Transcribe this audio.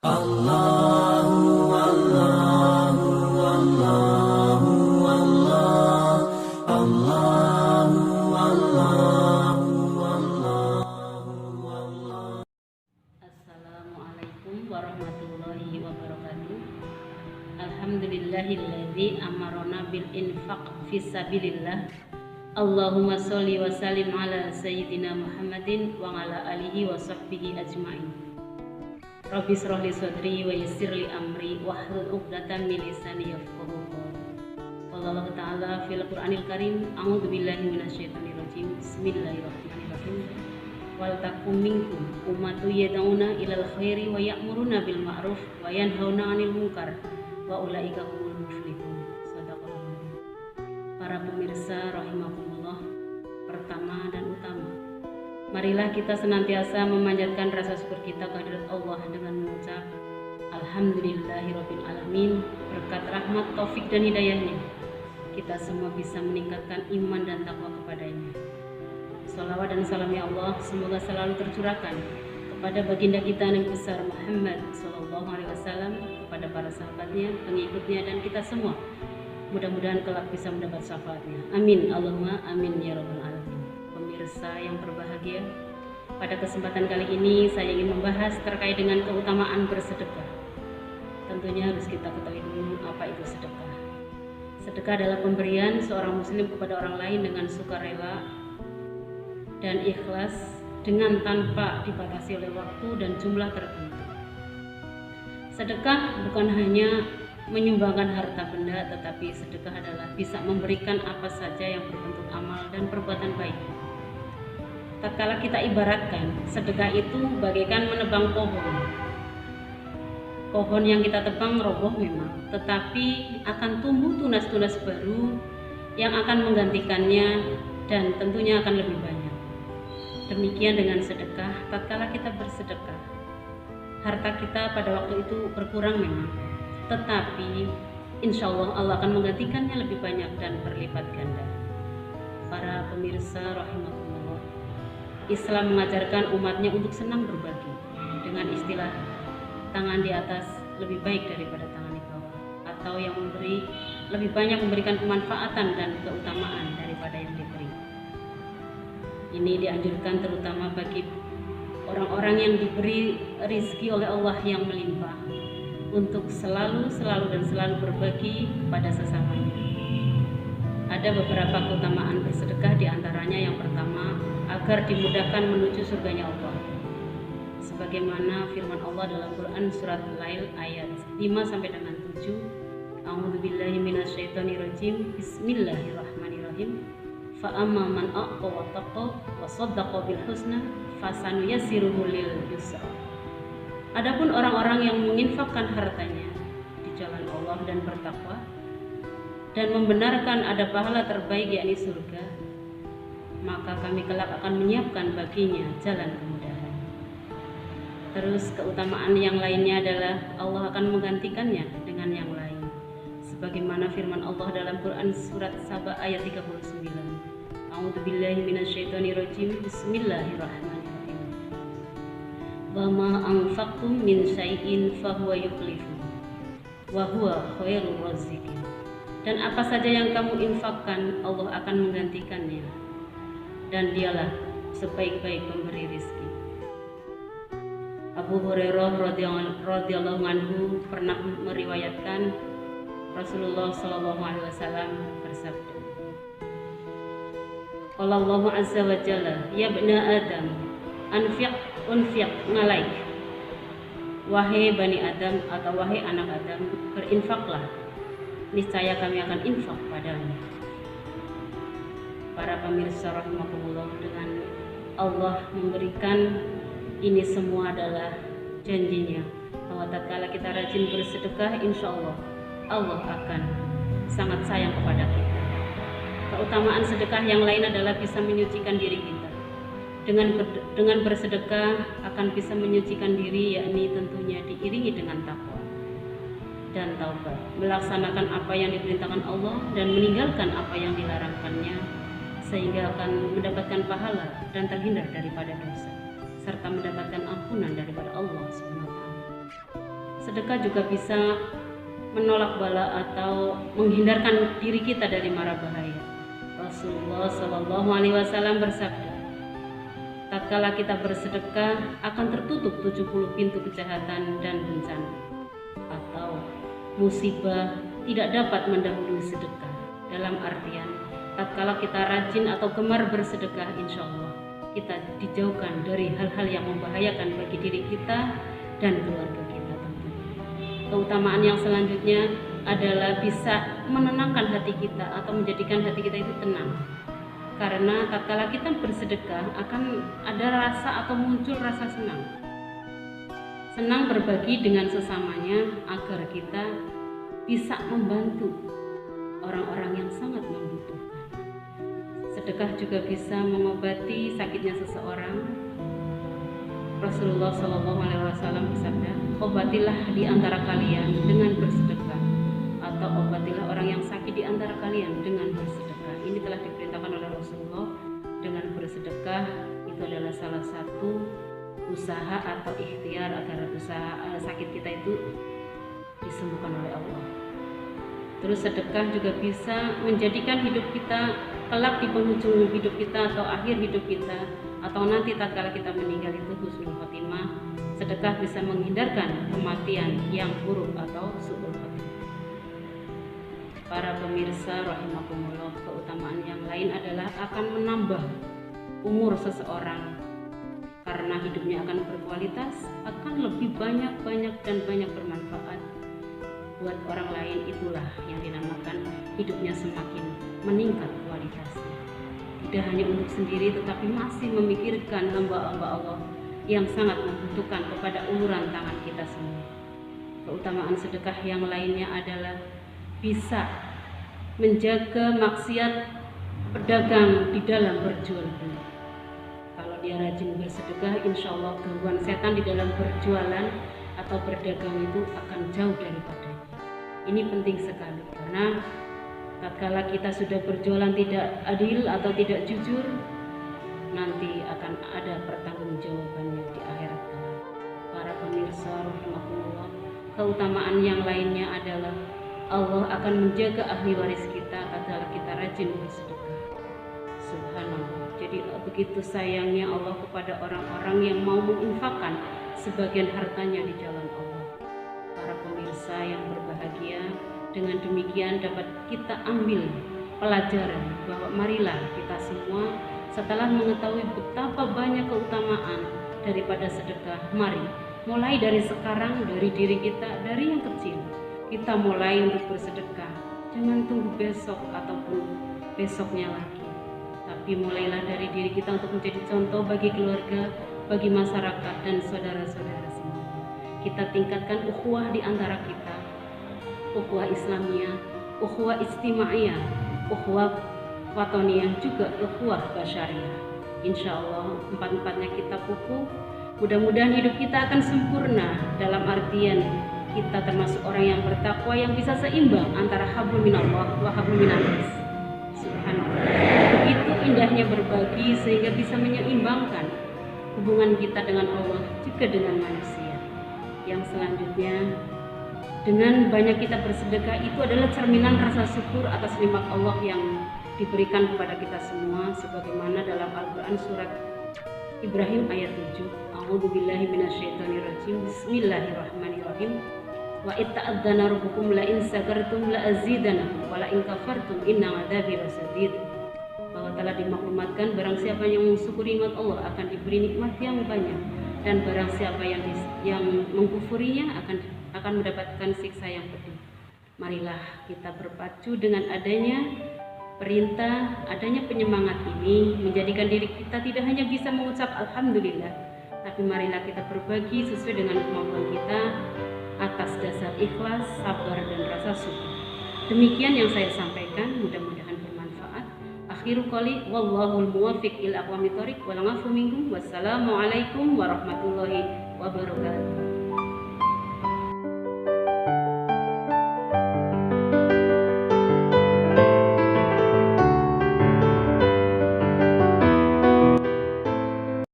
Allahu Allahu Allahu Allah Allahu Allahu Allahu Allah. Assalamualaikum warahmatullahi wabarakatuh. Alhamdulillahilladzi amarona bil infaq fisabilillah. Allahumma sholli wa sallim ala sayyidina Muhammadin wa ala alihi wa sahbihi ajmain. Rabbi shrah li sadri wa yassir li amri wahlul 'uqdatam min lisani yafqahu qawli. Qala Allah Ta'ala fil Qur'anil Karim, a'udzu billahi minasyaitonir rajim. Bismillahirrahmanirrahim. Wal takum minkum ummatu yad'una ilal khairi wa ya'muruna bil ma'ruf wa yanhauna 'anil munkar wa ulaika humul muflihun. Shadaqallahu. Para pemirsa rahimakumullah, pertama dan utama, marilah kita senantiasa memanjatkan rasa syukur kita kehadirat Allah dengan mengucap Alhamdulillahirabbil alamin. Berkat rahmat, taufik dan hidayahnya, kita semua bisa meningkatkan iman dan takwa kepadanya. Salawat dan salam ya Allah semoga selalu tercurahkan kepada baginda kita Nabi besar Muhammad Sallallahu Alaihi Wasallam, kepada para sahabatnya, pengikutnya, dan kita semua. Mudah-mudahan kelak bisa mendapat syafaatnya. Amin Allahumma amin ya rabbal alamin. Pemirsa yang berbahagia, pada kesempatan kali ini saya ingin membahas terkait dengan keutamaan bersedekah. Tentunya harus kita ketahui dulu apa itu sedekah. Sedekah adalah pemberian seorang muslim kepada orang lain dengan sukarela dan ikhlas, dengan tanpa dibatasi oleh waktu dan jumlah tertentu. Sedekah bukan hanya menyumbangkan harta benda, tetapi sedekah adalah bisa memberikan apa saja yang berbentuk amal dan perbuatan baik. Tatkala kita ibaratkan, sedekah itu bagaikan menebang pohon. Pohon yang kita tebang roboh memang, tetapi akan tumbuh tunas-tunas baru yang akan menggantikannya dan tentunya akan lebih banyak. Demikian dengan sedekah, tatkala kita bersedekah, harta kita pada waktu itu berkurang memang, tetapi insya Allah akan menggantikannya lebih banyak dan berlipat ganda. Para pemirsa rahimakumullah, Islam mengajarkan umatnya untuk senang berbagi, dengan istilah tangan di atas lebih baik daripada tangan di bawah, atau yang memberi lebih banyak memberikan kemanfaatan dan keutamaan daripada yang diberi. Ini dianjurkan terutama bagi orang-orang yang diberi rizki oleh Allah yang melimpah, untuk selalu berbagi kepada sesamanya. Ada beberapa keutamaan bersedekah, diantaranya yang pertama, agar dimudahkan menuju surganya Allah. Sebagaimana firman Allah dalam Quran surat Lail ayat 5-7, A'udzubillahi minasyaitonirrajim. Bismillahirrahmanirrahim. Fa amma man a'ta wa taqa wa shaddaqa bil husna fasanuyassiruhu lil yusra. Adapun orang-orang yang menginfakkan hartanya di jalan Allah dan bertakwa dan membenarkan ada pahala terbaik yakni surga, maka kami kelak akan menyiapkan baginya jalan kemudahan. Terus keutamaan yang lainnya adalah Allah akan menggantikannya dengan yang lain. Sebagaimana firman Allah dalam Quran surat Saba ayat 39. A'udzubillahi minasyaitonirrajim. Bismillahirrahmanirrahim. Wa ma anfaqtum min syai'in fahuwa yukhlifu wa huwa khairur raziqin. Dan apa saja yang kamu infakkan, Allah akan menggantikannya, dan dialah sebaik-baik pemberi rizki. Abu Hurairah radhiyallahu anhu pernah meriwayatkan Rasulullah sallallahu alaihi wasallam bersabda, qala Allahu azza wa jalla, ya bani Adam, unfiq ngalaik. Wahai Bani Adam atau wahai anak Adam, berinfaklah, niscaya kami akan infak padamu. Para pemirsa rahimakumullah, dengan Allah memberikan ini semua adalah janjinya bahwa tatkala kita rajin bersedekah, insya Allah Allah akan sangat sayang kepada kita. Keutamaan sedekah yang lain adalah bisa menyucikan diri kita. Dengan bersedekah akan bisa menyucikan diri, yakni tentunya diiringi dengan takwa dan taubat, melaksanakan apa yang diperintahkan Allah dan meninggalkan apa yang dilarangkannya, sehingga akan mendapatkan pahala dan terhindar daripada dosa, serta mendapatkan ampunan daripada Allah Subhanahu wa Ta'ala. Sedekah juga bisa menolak bala atau menghindarkan diri kita dari mara bahaya. Rasulullah Shallallahu Alaihi Wasallam bersabda, tatkala kita bersedekah akan tertutup 70 pintu kejahatan dan bencana, atau musibah tidak dapat mendahului sedekah. Dalam artian, tatkala kita rajin atau gemar bersedekah, insya Allah kita dijauhkan dari hal-hal yang membahayakan bagi diri kita dan keluarga kita tentunya. Keutamaan yang selanjutnya adalah bisa menenangkan hati kita atau menjadikan hati kita itu tenang. Karena tatkala kita bersedekah akan ada rasa atau muncul rasa senang. Senang berbagi dengan sesamanya agar kita bisa membantu orang-orang yang sangat membutuhkan. Sedekah juga bisa mengobati sakitnya seseorang. Rasulullah Shallallahu Alaihi Wasallam bersabda, obatilah di antara kalian dengan bersedekah, atau obatilah orang yang sakit di antara kalian dengan bersedekah. Ini telah diperintahkan oleh Rasulullah. Dengan bersedekah itu adalah salah satu usaha atau ikhtiar agar usaha sakit kita itu disembuhkan oleh Allah. Terus sedekah juga bisa menjadikan hidup kita kelak di penghujung hidup kita atau akhir hidup kita, atau nanti tatkala kita meninggal itu husnul khotimah. Sedekah bisa menghindarkan kematian yang buruk atau su'ul khotimah. Para pemirsa rahimakumullah, keutamaan yang lain adalah akan menambah umur seseorang. Karena hidupnya akan berkualitas, akan lebih banyak dan banyak bermanfaat buat orang lain. Itulah yang dinamakan hidupnya semakin meningkat kualitasnya. Tidak hanya untuk sendiri, tetapi masih memikirkan hamba-hamba Allah yang sangat membutuhkan kepada uluran tangan kita semua. Keutamaan sedekah yang lainnya adalah bisa menjaga maksiat pedagang di dalam berjual beli. Kalau dia rajin bersedekah, insya Allah gangguan setan di dalam berjualan atau berdagang itu akan jauh daripadanya. Ini penting sekali, karena tatkala kita sudah berjualan tidak adil atau tidak jujur, nanti akan ada pertanggungjawabannya di akhirat kelak. Para pemirsa rahimakumullah, keutamaan yang lainnya adalah Allah akan menjaga ahli waris kita tatkala kita rajin bersedekah. Subhanallah. Jadi begitu sayangnya Allah kepada orang-orang yang mau menginfakkan sebagian hartanya di jalan Allah. Para pemirsa yang berbahagia, dengan demikian dapat kita ambil pelajaran bahwa marilah kita semua setelah mengetahui betapa banyak keutamaan daripada sedekah, mari mulai dari sekarang, dari diri kita, dari yang kecil kita mulai untuk bersedekah. Jangan tunggu besok ataupun besoknya lagi, tapi mulailah dari diri kita untuk menjadi contoh bagi keluarga, bagi masyarakat dan saudara-saudara semua. Kita tingkatkan ukhuwah di antara kita, ukhuwah Islamiyah, ukhuwah ijtimaiyah, ukhuwah watoniyah, juga ukhuwah basyariyah. Insya Allah empat-empatnya kita pupuk. Mudah-mudahan hidup kita akan sempurna, dalam artian kita termasuk orang yang bertakwa, yang bisa seimbang antara hablum minallah wa hablum minannas. Subhanallah. Begitu indahnya berbagi sehingga bisa menyeimbangkan hubungan kita dengan Allah juga dengan manusia. Yang selanjutnya, dengan banyak kita bersedekah itu adalah cerminan rasa syukur atas nikmat Allah yang diberikan kepada kita semua, sebagaimana dalam Al-Quran surat Ibrahim ayat 7. A'udzubillahi minasyaitonirrajim. Bismillahirrahmanirrahim. Wa itta'adzana rabbukum la in sakartum la azidanakum wa la in kafartum inna 'adzabi lasyadid. Bahwa telah dimaklumatkan barang siapa yang mensyukuri nikmat Allah akan diberi nikmat yang banyak, dan barang siapa yang mengkufurinya akan mendapatkan siksa yang pedih. Marilah kita berpacu dengan adanya perintah, adanya penyemangat ini, menjadikan diri kita tidak hanya bisa mengucap alhamdulillah, tapi marilah kita berbagi sesuai dengan kemampuan kita atas dasar ikhlas, sabar dan rasa syukur. Demikian yang saya sampaikan, mudah-mudahan bermanfaat. Akhiru qouli wallahul muwaffiq ila aqwamit thoriq wal 'afwu minkum. Wassalamualaikum warahmatullahi wabarakatuh.